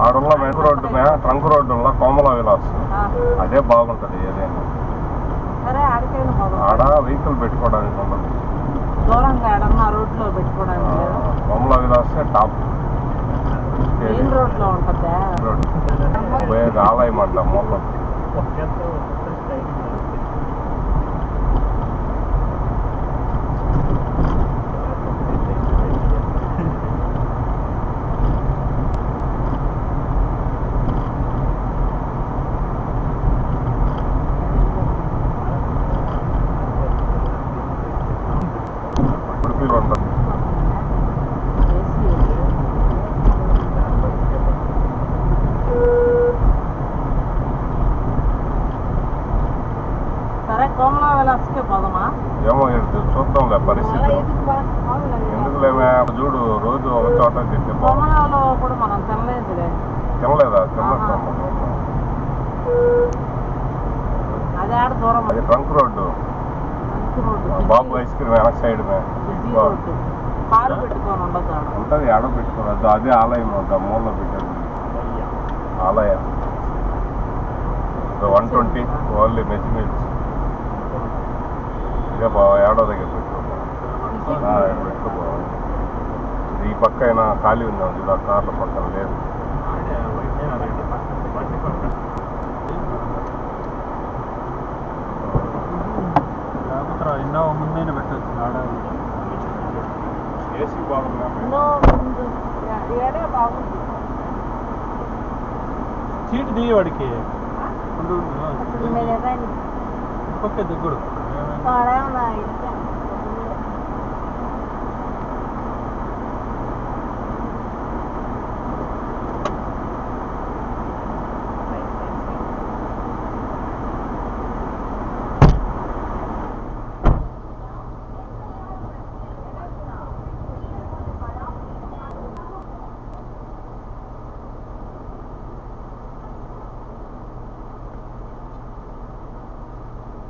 ఆడున్న వెంట road trunk road కోమల విలాస్ అదే బాగుంటుంది ఏదైనా. ఆడ వెహికల్ పెట్టుకోవడానికి ఉండదు, కోమల విలాస్ టాప్ పోయేది ఆలయం అంట మూల. ఏమో చూద్దాంలే పరిస్థితి. ఎందుకులేమే చూడు రోజు ఒక చోట తింటే తినలేదా? అది ట్రంక్ రోడ్డు. బాబు ఐస్ క్రీమ్ వెనక సైడ్ ఉంటుంది, ఆడ పెట్టుకోవద్దు. అదే ఆలయం మూలలో పెట్టారు ఆలయం. 120 ఓన్లీ మెజ్ మీల్స్. ఇదే బాగా ఏడో దగ్గర పెట్టుకోవాలి. ఈ పక్క అయినా ఖాళీ ఉందాం చూడ, కార్ల పక్కన లేదు. ఎన్నో ముందైనా పెట్టచ్చు ఆడ. ఏసీ బాగుంది, సీట్ దిగి వాడికి పక్క దిగుడు.